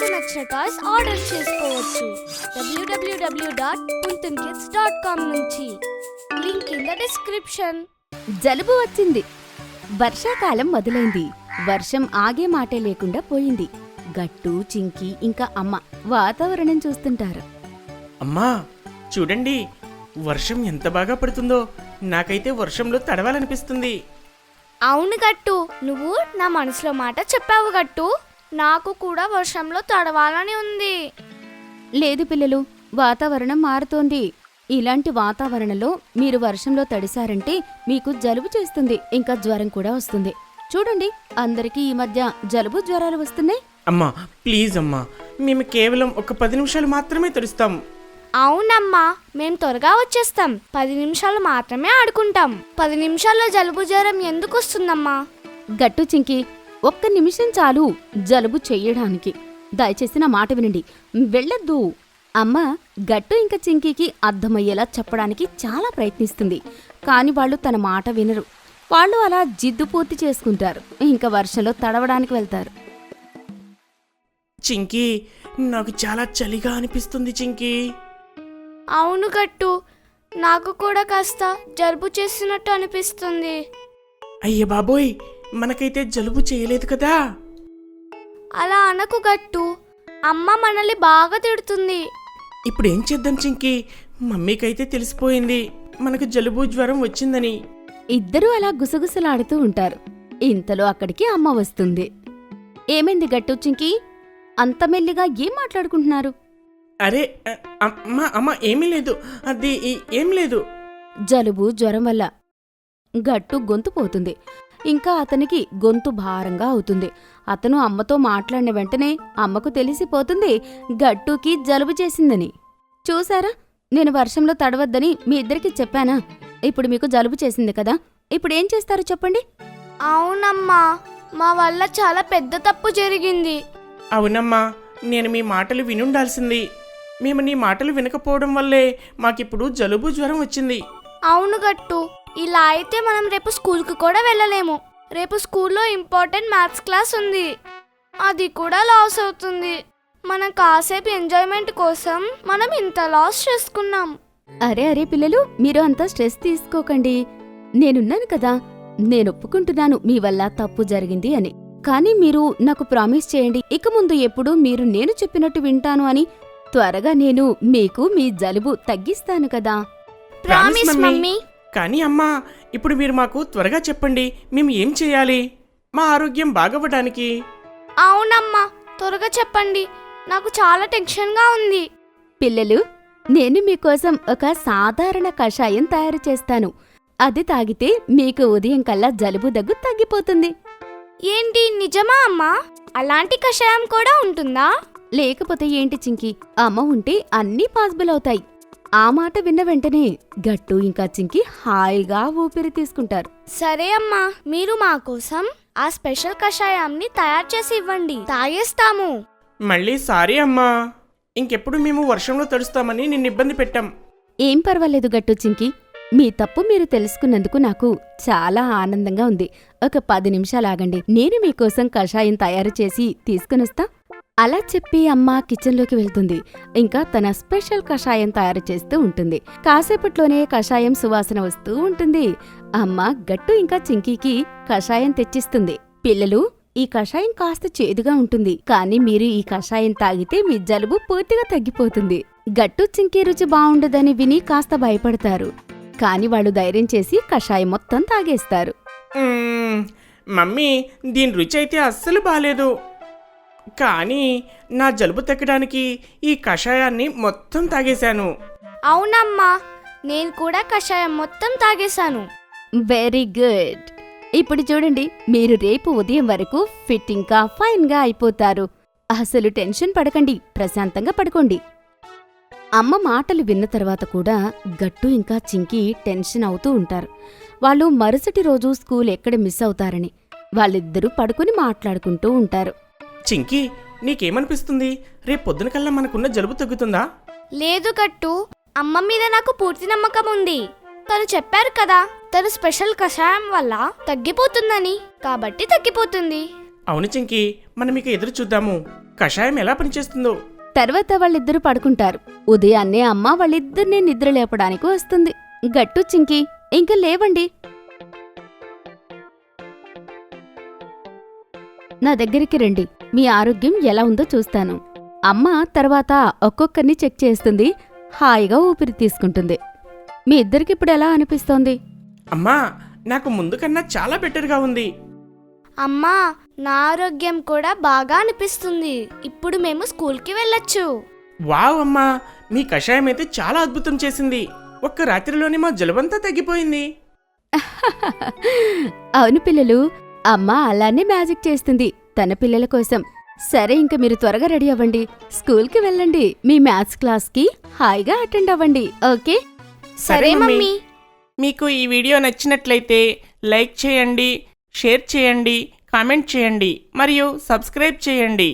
మీకు నచ్చిన toys order చేసుకోవచ్చు www.puntunkids.com నుంచి. Link in the description. జలుబు వచ్చింది. వర్షాకాలం మొదలైంది. వర్షం ఆగే మాటే లేకుండా పోయింది. గట్టు, చింకి ఇంకా అమ్మ వాతావరణం చూస్తుంటారు. అమ్మా చూడండి, వర్షం ఎంత బాగా పడుతుందో. నాకైతే వర్షంలో తడవాలనిపిస్తుంది. అవును గట్టు, నువ్వు నా మనసులో మాట చెప్పావు గట్టు. నాకు కూడా వర్షంలో తడవాలని ఉంది. లేదు పిల్లలు, వాతావరణం మారుతోంది. ఇలాంటి వాతావరణంలో మీరు వర్షంలో తడిశారంటే మీకు జలుబు చేస్తుంది, ఇంకా జ్వరం కూడా వస్తుంది. చూడండి, అందరికీ ఈ మధ్య జలుబు జ్వరాలు వస్తున్నాయి. అమ్మా ప్లీజ్ అమ్మా, మేము కేవలం ఒక 10 నిమిషాలు మాత్రమే తడుస్తాం. అవునమ్మా, మేం త్వరగా వచ్చేస్తాం. 10 నిమిషాలు మాత్రమే ఆడుకుంటాం. 10 నిమిషాల్లో జలుబు జ్వరం ఎందుకు వస్తుందమ్మా? గట్టు, చింకి, ఒక్క నిమిషం చాలు జలుబు చెయ్యడానికి. దయచేసి నా మాట వినండి, వెళ్ళొద్దు. అమ్మ గట్టు ఇంకా చింకీకి అర్థమయ్యేలా చెప్పడానికి చాలా ప్రయత్నిస్తుంది. కాని వాళ్ళు తన మాట వినరు. వాళ్ళు అలా జిద్దు పూర్తి చేసుకుంటారు. ఇంకా వర్షంలో తడవడానికి వెళ్తారు. చింకీ, నాకు చాలా చలిగా అనిపిస్తుంది చింకీ. అవును గట్టు, నాకు కూడా కాస్త జలుబు చేసినట్టు అనిపిస్తుంది. అయ్య బాబోయ్, మనకైతే జలుబు చేయలేదు కదా. అలా అనకు గట్టు, అమ్మ మనల్ని బాగా తిడుతుంది. ఇప్పుడు ఏం చేద్దాం చింకీ? మమ్మీకైతే తెలిసిపోయింది మనకు జలుబు జ్వరం వచ్చిందని. ఇద్దరూ అలా గుసగుసలాడుతూ ఉంటారు. ఇంతలో అక్కడికి అమ్మ వస్తుంది. ఏమైంది గట్టు, చింకి? అంత మెల్లిగా ఏం మాట్లాడుకుంటున్నారు? అరే అమ్మ ఏమీ లేదు, అది ఏం లేదు. జలుబు జ్వరం వల్ల గట్టు గొంతు పోతుంది. ఇంకా అతనికి గొంతు భారంగా అవుతుంది. అతను అమ్మతో మాట్లాడిన వెంటనే అమ్మకు తెలిసిపోతుంది గట్టుకి జలుబు చేసిందని. చూసారా, నేను వర్షంలో తడవద్దని మీ ఇద్దరికి చెప్పానా? ఇప్పుడు మీకు జలుబు చేసింది కదా, ఇప్పుడు ఏం చేస్తారు చెప్పండి? అవునమ్మా, మా వల్ల చాలా పెద్ద తప్పు జరిగింది. అవునమ్మా, నేను మీ మాటలు వినుండాల్సింది. మేము నీ మాటలు వినకపోవడం వల్లే మాకిప్పుడు జలుబు జ్వరం వచ్చింది. అవును గట్టు, ఇలా అయితే మనం రేపు స్కూల్కి కూడా వెళ్ళలేము. రేపు స్కూల్లో ఇంపార్టెంట్ మ్యాథ్స్ క్లాస్ ఉంది, అది కూడా లాస్ అవుతుంది. మనం కాసేపు ఎంజాయ్మెంట్ కోసం మనం ఇంత లాస్ చేసుకున్నాం. అరే అరే పిల్లలు, మీరు అంతా స్ట్రెస్ తీసుకోకండి. నేనున్నాను కదా, నేను ఒప్పుకుంటున్నాను మీ వల్ల తప్పు జరిగింది అని. కానీ మీరు నాకు ప్రామిస్ చేయండి, ఇక ముందు ఎప్పుడు మీరు నేను చెప్పినట్టు వింటాను అని. త్వరగా నేను మీకు మీ జలుబు తగ్గిస్తాను కదా. Promise mummy. కానీ అమ్మా, ఇప్పుడు మీరు మాకు త్వరగా చెప్పండి, మేము ఏం చేయాలి మా ఆరోగ్యం బాగవ్వడానికి? అవునమ్మా, త్వరగా చెప్పండి, నాకు చాలా టెన్షన్గా ఉంది. పిల్లలు, నేను మీకోసం ఒక సాధారణ కషాయం తయారు చేస్తాను. అది తాగితే మీకు ఉదయం కల్లా జలుబు దగ్గు తగ్గిపోతుంది. ఏంటి, నిజమా అమ్మా? అలాంటి కషాయం కూడా ఉంటుందా? లేకపోతే ఏంటి చింకి, అమ్మ ఉంటే అన్నీ పాసిబుల్ అవుతాయి. ఆ మాట విన్న వెంటనే గట్టు ఇంకా చింకి హాయిగా ఊపిరి తీసుకుంటారు. సరే అమ్మా, మీరు మా కోసం ఆ స్పెషల్ కషాయాన్ని తయారు చేసి ఇవ్వండి, తాగేస్తాము. మళ్ళీ సారీ అమ్మా, ఇంకెప్పుడు మేము వర్షంలో తడుస్తామని నిన్ను ఇబ్బంది పెట్టాం. ఏం పర్వాలేదు గట్టు, చింకి. మీ తప్పు మీరు తెలుసుకున్నందుకు నాకు చాలా ఆనందంగా ఉంది. ఒక 10 నిమిషాలు ఆగండి, నేను మీకోసం కషాయం తయారు చేసి తీసుకునొస్తా. అలా చెప్పి అమ్మ కిచెన్లోకి వెళ్తుంది. ఇంకా తన స్పెషల్ కషాయం తయారు చేస్తూ ఉంటుంది. కాసేపట్లోనే కషాయం సువాసన వస్తూ ఉంటుంది. అమ్మ గట్టు ఇంకా చింకీకి కషాయం తెచ్చిస్తుంది. పిల్లలు, ఈ కషాయం కాస్త చేదుగా ఉంటుంది, కానీ మీరు ఈ కషాయం తాగితే మీ జలుబు పూర్తిగా తగ్గిపోతుంది. గట్టు, చింకీ రుచి బావుండదని విని కాస్త భయపడతారు. కాని వాళ్ళు ధైర్యం చేసి కషాయం మొత్తం తాగేస్తారు. మమ్మీ, దీని రుచి అయితే అస్సలు బాలేదు. కానీ నా జలుబు తగ్గడానికి ఈ కషాయాన్ని మొత్తం తాగేశాను. అవునమ్మా, నేను కూడా కషాయం మొత్తం తాగేశాను. Very good. ఇప్పుడు చూడండి, మీరు రేపు ఉదయం వరకు ఫిట్ ఇంకా ఫైన్గా అయిపోతారు. అసలు టెన్షన్ పడకండి, ప్రశాంతంగా పడుకోండి. అమ్మ మాటలు విన్న తర్వాత కూడా గట్టు ఇంకా చింకి టెన్షన్ అవుతూ ఉంటారు. వాళ్ళు మరుసటి రోజు స్కూల్ ఎక్కడ మిస్ అవుతారని వాళ్ళిద్దరూ పడుకుని మాట్లాడుకుంటూ ఉంటారు. చింకీ, నీకేమనిపిస్తుంది? రేపు పొద్దున కల్లా మనకున్న జలుబు తగ్గుతుందా? లేదు గట్టు, అమ్మ మీద నాకు పూర్తి నమ్మకం ఉంది. తను చెప్పారు కదా, తను స్పెషల్ కషాయం వల్ల తగ్గిపోతుందని, కాబట్టి తగ్గిపోతుంది. అవును చింకీ, మనం ఇక ఎదురు చూద్దాము. కషాయం ఎలా పనిచేస్తుందో. తర్వాత వాళ్ళిద్దరూ పడుకుంటారు. ఉదయాన్నే అమ్మ వాళ్ళిద్దరినీ నిద్ర లేపడానికి వస్తుంది. గట్టు చింకి ఇంక లేవండి, నా దగ్గరికి రండి, మీ ఆరోగ్యం ఎలా ఉందో చూస్తాను. అమ్మ తర్వాత ఒక్కొక్కరిని చెక్ చేస్తుంది. హాయిగా ఊపిరి తీసుకుంటుంది. మీ ఇద్దరికిప్పుడు ఎలా అనిపిస్తోంది? అమ్మా, నాకు ముందు కన్నా చాలా బెటర్గా ఉంది. అమ్మా, నా ఆరోగ్యం కూడా బాగా అనిపిస్తుంది. ఇప్పుడు మేము స్కూల్కి వెళ్ళొచ్చు. వావ్ అమ్మా, మీ కషాయం అయితే చాలా అద్భుతం చేసింది. ఒక్క రాత్రిలోనే మా జలుబంతా తగ్గిపోయింది. అవును పిల్లలు, అమ్మ అలానే మ్యాజిక్ చేస్తుంది తన పిల్లల కోసం. సరే, ఇంక మీరు త్వరగా రెడీ అవ్వండి, స్కూల్కి వెళ్ళండి. మీ మ్యాథ్స్ క్లాస్కి హాయిగా అటెండ్ అవ్వండి. ఓకే? సరే మమ్మీ. మీకు ఈ వీడియో నచ్చినట్లయితే లైక్ చేయండి, షేర్ చేయండి, కామెంట్ చేయండి మరియు సబ్స్క్రైబ్ చేయండి.